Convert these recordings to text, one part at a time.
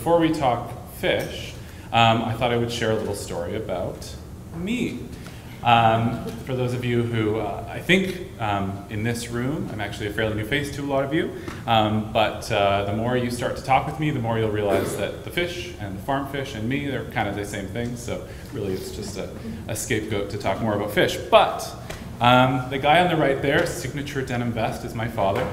before we talk fish, I thought I would share a little story about me. For those of you who, I think in this room, I'm actually a fairly new face to a lot of you, but the more you start to talk with me, the more you'll realize that the fish and the farm fish and me, they're kind of the same thing, so really it's just a scapegoat to talk more about fish. But the guy on the right there, Signature Denim Vest, is my father.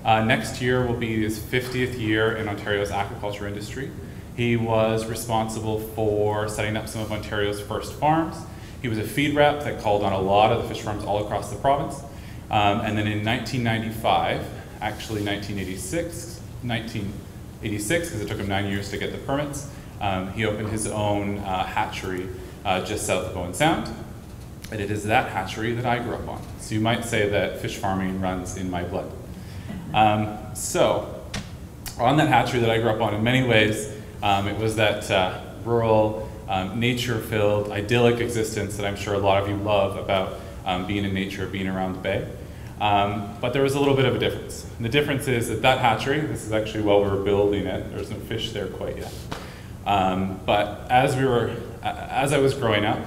Next year will be his 50th year in Ontario's aquaculture industry. He was responsible for setting up some of Ontario's first farms. He was a feed rep that called on a lot of the fish farms all across the province. And then in 1995, actually 1986, because it took him 9 years to get the permits, he opened his own hatchery just south of Owen Sound. And it is that hatchery that I grew up on. So you might say that fish farming runs in my blood. So on that hatchery that I grew up on, in many ways, it was that rural, nature-filled, idyllic existence that I'm sure a lot of you love about being in nature, being around the bay. But there was a little bit of a difference. And the difference is that that hatchery, this is actually while we were building it, there's no fish there quite yet. But as I was growing up,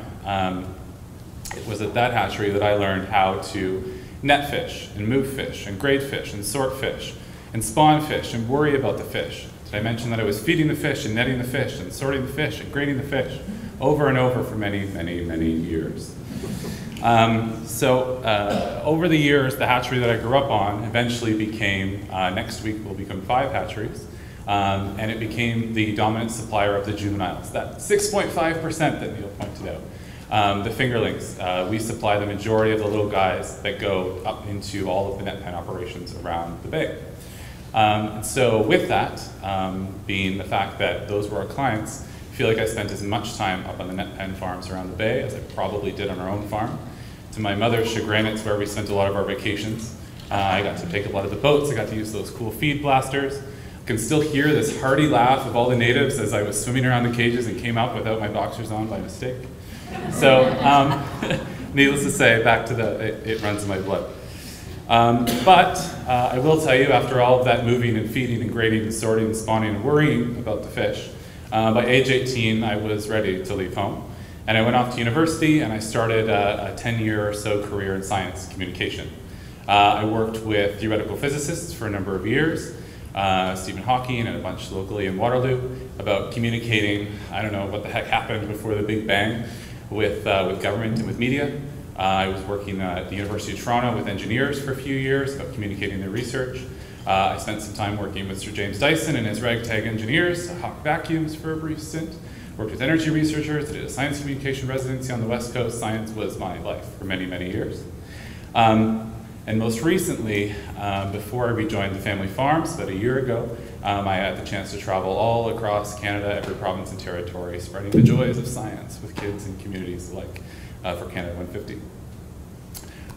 it was at that hatchery that I learned how to net fish, and move fish, and grade fish, and sort fish, and spawn fish, and worry about the fish. Did I mention that I was feeding the fish, and netting the fish, and sorting the fish, and grading the fish, over and over for many, many, many years. Over the years, the hatchery that I grew up on eventually became, next week will become 5 hatcheries, and it became the dominant supplier of the juveniles, that 6.5% that Neil pointed out. The fingerlings, we supply the majority of the little guys that go up into all of the net pen operations around the bay. And so with that, being the fact that those were our clients, I feel like I spent as much time up on the net pen farms around the bay as I probably did on our own farm. To my mother's chagrin, it's where we spent a lot of our vacations. I got to take a lot of the boats, I got to use those cool feed blasters. I can still hear this hearty laugh of all the natives as I was swimming around the cages and came out without my boxers on by mistake. So, needless to say, back to it runs in my blood. But I will tell you, after all of that moving and feeding and grading and sorting and spawning and worrying about the fish, by age 18, I was ready to leave home. And I went off to university and I started a 10-year or so career in science communication. I worked with theoretical physicists for a number of years, Stephen Hawking and a bunch locally in Waterloo, about communicating, I don't know what the heck happened before the Big Bang, with government and with media. I was working at the University of Toronto with engineers for a few years about communicating their research. I spent some time working with Sir James Dyson and his ragtag engineers, Hawk Vacuums for a brief stint. Worked with energy researchers, did a science communication residency on the West Coast. Science was my life for many, many years. And most recently, before I rejoined the family farms about a year ago, I had the chance to travel all across Canada, every province and territory, spreading the joys of science with kids and communities alike for Canada 150.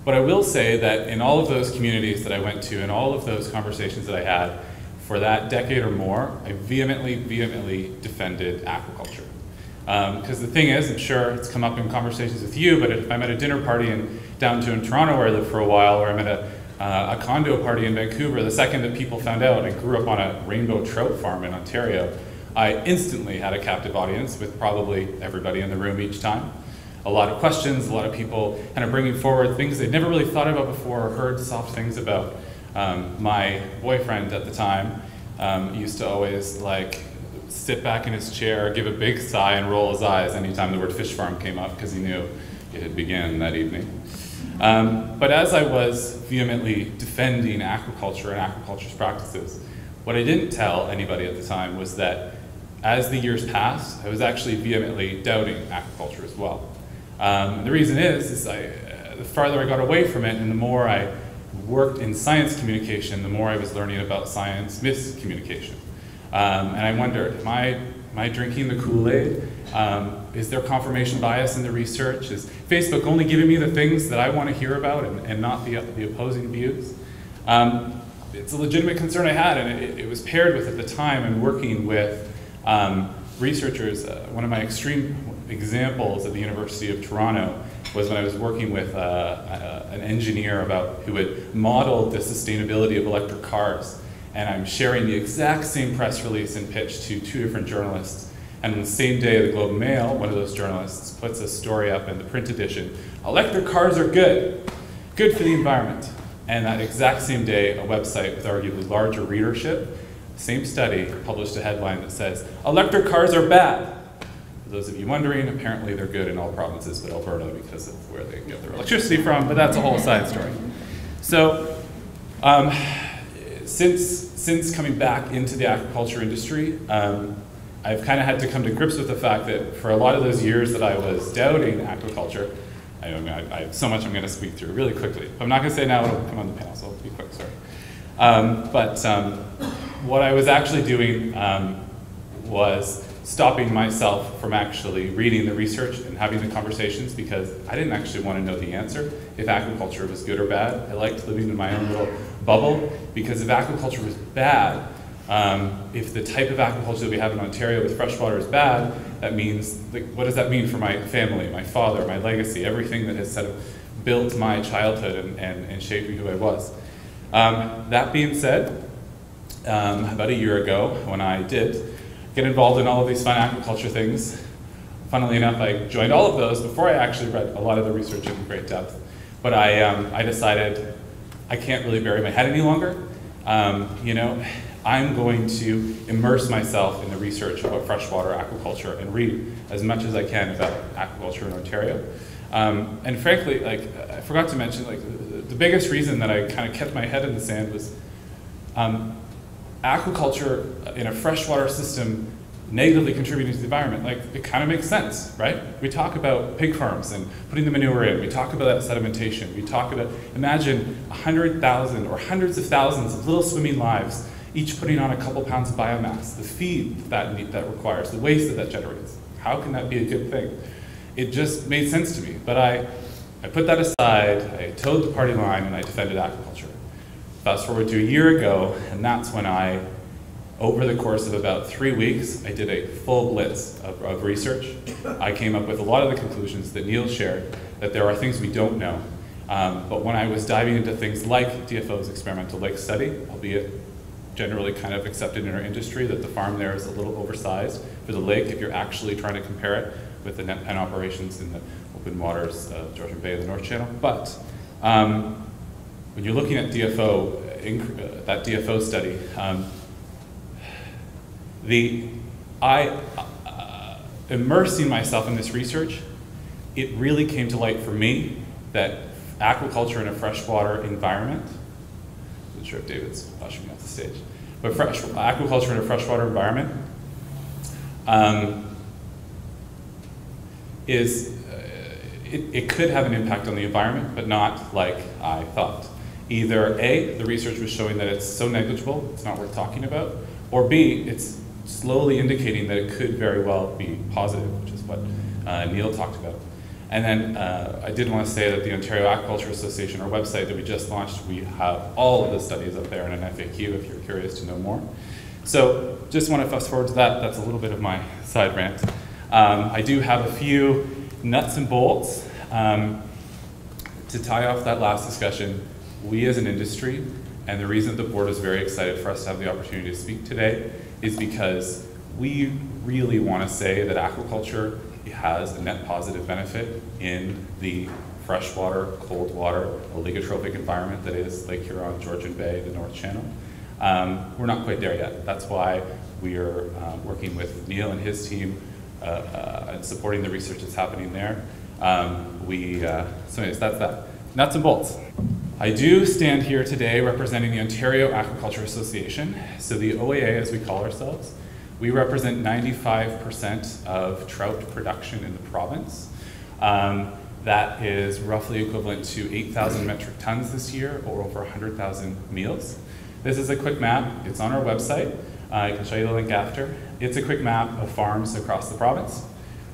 But I will say that in all of those communities that I went to and all of those conversations that I had, for that decade or more, I vehemently defended aquaculture. Because the thing is, I'm sure it's come up in conversations with you, but if I'm at a dinner party in downtown Toronto where I lived for a while, or I'm at a condo party in Vancouver, the second that people found out I grew up on a rainbow trout farm in Ontario, I instantly had a captive audience with probably everybody in the room each time. A lot of questions, a lot of people kind of bringing forward things they'd never really thought about before or heard soft things about. My boyfriend at the time used to always sit back in his chair, give a big sigh and roll his eyes anytime the word fish farm came up because he knew it had begun that evening. But as I was vehemently defending aquaculture and aquaculture's practices, what I didn't tell anybody at the time was that as the years passed, I was actually vehemently doubting aquaculture as well. The reason is the farther I got away from it and the more I worked in science communication, the more I was learning about science miscommunication. And I wondered, am I drinking the Kool-Aid? Is there confirmation bias in the research? Is Facebook only giving me the things that I want to hear about and not the opposing views? It's a legitimate concern I had, and it was paired with, at the time, and working with researchers. One of my extreme examples at the University of Toronto was when I was working with an engineer who had modeled the sustainability of electric cars. and I'm sharing the exact same press release and pitch to 2 different journalists. And on the same day of the Globe and Mail, one of those journalists puts a story up in the print edition, electric cars are good for the environment. And that exact same day, a website with arguably larger readership, same study, published a headline that says, electric cars are bad. For those of you wondering, apparently they're good in all provinces but Alberta because of where they get their electricity from, but that's a whole side story. So, since coming back into the aquaculture industry, I've kind of had to come to grips with the fact that for a lot of those years that I was doubting aquaculture, I have so much I'm going to speak through really quickly. I'm not going to say now, it'll come on the panel, so I'll be quick, sorry. What I was actually doing was stopping myself from actually reading the research and having the conversations because I didn't actually want to know the answer if aquaculture was good or bad. I liked living in my own little bubble because if aquaculture was bad, if the type of aquaculture that we have in Ontario with freshwater is bad, that means, like, what does that mean for my family, my father, my legacy, everything that has sort of built my childhood and shaped me who I was. That being said, about a year ago, when I did get involved in all of these fun aquaculture things, funnily enough, I joined all of those before I actually read a lot of the research in great depth. But I decided I can't really bury my head any longer. You know, I'm going to immerse myself in the research about freshwater aquaculture and read as much as I can about aquaculture in Ontario. And frankly, like, I forgot to mention, like, the biggest reason that I kind of kept my head in the sand was aquaculture in a freshwater system negatively contributing to the environment. Like, it kind of makes sense, right? We talk about pig farms and putting the manure in. We talk about that sedimentation. We talk about, imagine 100,000 or hundreds of thousands of little swimming lives, each putting on a couple pounds of biomass, the feed that requires, the waste that generates. How can that be a good thing? It just made sense to me, but I put that aside, I towed the party line, and I defended aquaculture. Fast forward to a year ago, and that's when I, over the course of about 3 weeks, I did a full blitz of research. I came up with a lot of the conclusions that Neil shared, that there are things we don't know. But when I was diving into things like DFO's experimental lake study, albeit generally kind of accepted in our industry that the farm there is a little oversized for the lake if you're actually trying to compare it with the net pen operations in the open waters of Georgian Bay and the North Channel. But when you're looking at DFO, that DFO study, immersing myself in this research, it really came to light for me that aquaculture in a freshwater environment, I'm not sure if David's flashing me off the stage, but aquaculture in a freshwater environment it could have an impact on the environment, but not like I thought. Either A, the research was showing that it's so negligible, it's not worth talking about, or B, it's slowly indicating that it could very well be positive, which is what Neil talked about. And then I did want to say that the Ontario Aquaculture Association, our website that we just launched, we have all of the studies up there in an FAQ if you're curious to know more. So just want to fast forward to that. That's a little bit of my side rant. I do have a few nuts and bolts. To tie off that last discussion, we as an industry, and the reason the board is very excited for us to have the opportunity to speak today is because we really want to say that aquaculture has a net positive benefit in the freshwater, cold water, oligotrophic environment that is Lake Huron, Georgian Bay, the North Channel. We're not quite there yet. That's why we are working with Neil and his team and supporting the research that's happening there. So anyways, that's that. Nuts and bolts. I do stand here today representing the Ontario Aquaculture Association. So the OAA, as we call ourselves, we represent 95% of trout production in the province. That is roughly equivalent to 8,000 metric tons this year, or over 100,000 meals. This is a quick map. It's on our website. I can show you the link after. It's a quick map of farms across the province.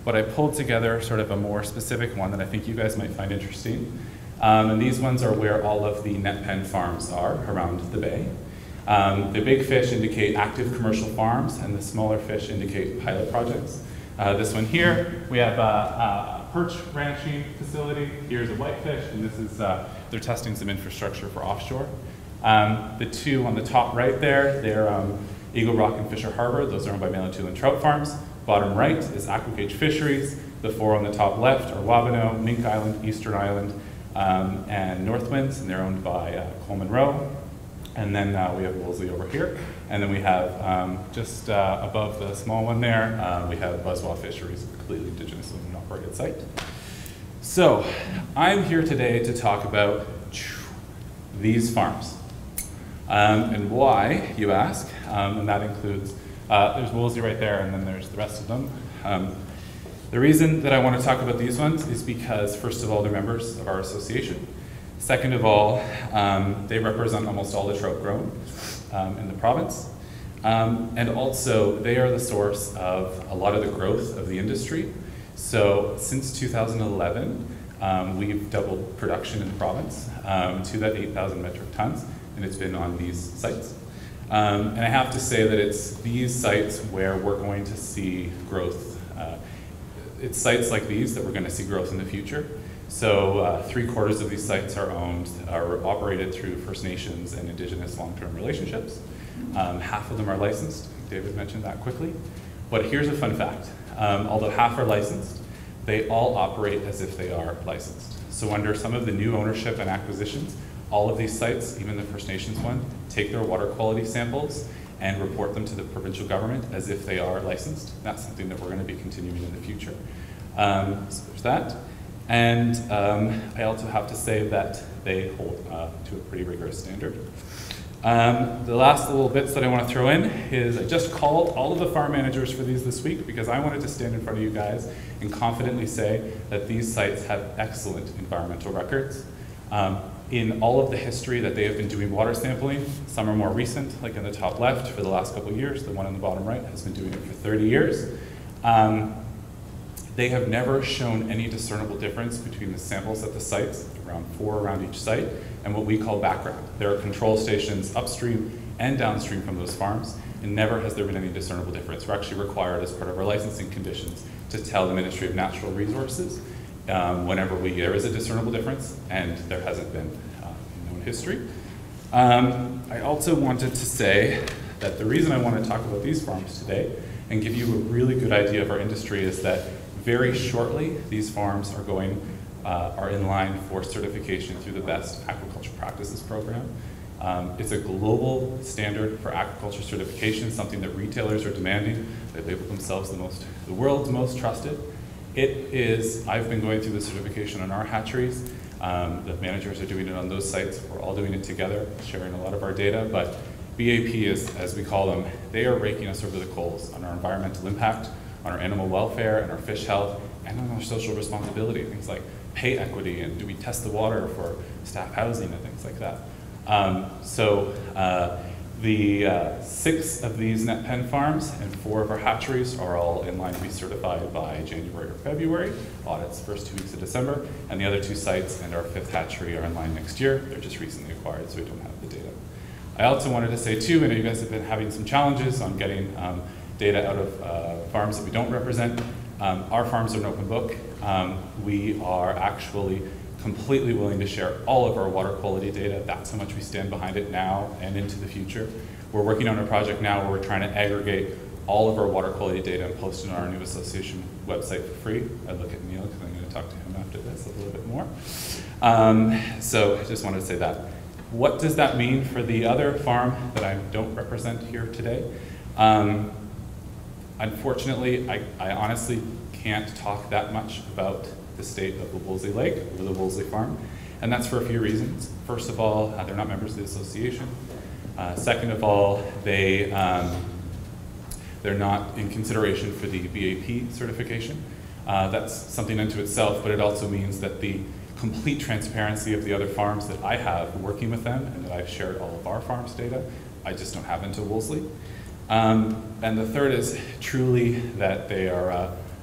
But I pulled together sort of a more specific one that I think you guys might find interesting. And these ones are where all of the net pen farms are around the bay. The big fish indicate active commercial farms, and the smaller fish indicate pilot projects. This one here, we have a perch ranching facility. Here's a whitefish, and this is, they're testing some infrastructure for offshore. The two on the top right there, they're Eagle Rock and Fisher Harbor. Those are owned by Manitoulin Trout Farms. Bottom right is Aquacage Fisheries. The four on the top left are Wabano, Mink Island, Eastern Island, and Northwinds, and they're owned by Coleman Rowe. And then we have Wolseley over here. And then we have, just above the small one there, we have Buzzwaw Fisheries, a completely indigenous owned and operated site. So I'm here today to talk about these farms. And why, you ask, and that includes, there's Wolseley right there, and then there's the rest of them. The reason that I want to talk about these ones is because, first of all, they're members of our association. Second of all, they represent almost all the trout grown in the province. And also, they are the source of a lot of the growth of the industry. So since 2011, we've doubled production in the province to that 8,000 metric tons, and it's been on these sites. And I have to say that it's these sites where we're going to see growth. It's sites like these that we're going to see growth in the future. So 3/4 of these sites are operated through First Nations and Indigenous long-term relationships. Half of them are licensed. David mentioned that quickly. But here's a fun fact. Although half are licensed, they all operate as if they are licensed. So under some of the new ownership and acquisitions, all of these sites, even the First Nations one, take their water quality samples and report them to the provincial government as if they are licensed. That's something that we're going to be continuing in the future. So there's that. And I also have to say that they hold to a pretty rigorous standard. The last little bits that I want to throw in is I just called all of the farm managers for these this week because I wanted to stand in front of you guys and confidently say that these sites have excellent environmental records. In all of the history that they have been doing water sampling, some are more recent, like in the top left for the last couple of years. The one on the bottom right has been doing it for 30 years. They have never shown any discernible difference between the samples at the sites, around 4 around each site, and what we call background. There are control stations upstream and downstream from those farms, and never has there been any discernible difference. We're actually required as part of our licensing conditions to tell the Ministry of Natural Resources whenever there is a discernible difference, and there hasn't been in known history. I also wanted to say that the reason I want to talk about these farms today and give you a really good idea of our industry is that very shortly, these farms are in line for certification through the Best Aquaculture Practices program. It's a global standard for aquaculture certification, something that retailers are demanding. They label themselves the world's most trusted. I've been going through the certification on our hatcheries. The managers are doing it on those sites. We're all doing it together, sharing a lot of our data, but BAP is, as we call them, they are raking us over the coals on our environmental impact, on our animal welfare and our fish health, and on our social responsibility, things like pay equity and do we test the water for staff housing and things like that. The 6 of these net pen farms and 4 of our hatcheries are all in line to be certified by January or February. Audits first 2 weeks of December, and the other 2 sites and our 5th hatchery are in line next year. They're just recently acquired, so we don't have the data. I also wanted to say too, I know you guys have been having some challenges on getting data out of farms that we don't represent. Our farms are an open book. We are actually completely willing to share all of our water quality data. That's how much we stand behind it now and into the future. We're working on a project now where we're trying to aggregate all of our water quality data and post it on our new association website for free. I look at Neil because I'm going to talk to him after this a little bit more. So I just wanted to say that. What does that mean for the other farm that I don't represent here today? Unfortunately, I honestly can't talk that much about the state of the Wolseley Lake or the Wolseley farm, and that's for a few reasons. First of all, they're not members of the association. Second of all, they're not in consideration for the BAP certification. That's something unto itself, but it also means that the complete transparency of the other farms that I have working with them and that I've shared all of our farms' data, I just don't have into Wolseley. And the third is truly that they are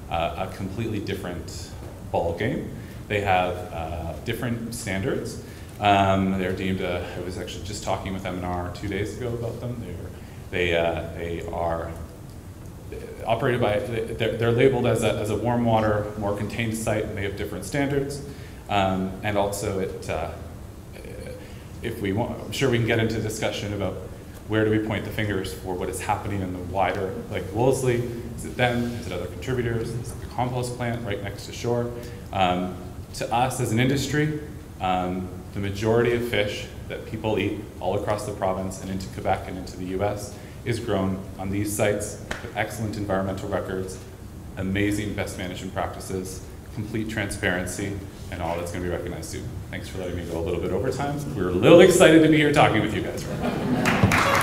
a completely different ball game. They have different standards. They're deemed, I was actually just talking with M&R 2 days ago about them. They are operated by, they're labeled as a warm water, more contained site, and they have different standards. And also if we want, I'm sure we can get into discussion about where do we point the fingers for what is happening in the wider Lake Wolseley. Is it them? Is it other contributors? Is it the compost plant right next to shore? To us as an industry, the majority of fish that people eat all across the province and into Quebec and into the US is grown on these sites with excellent environmental records, amazing best management practices, complete transparency, and all that's going to be recognized soon. Thanks for letting me go a little bit over time. We're a little excited to be here talking with you guys right now.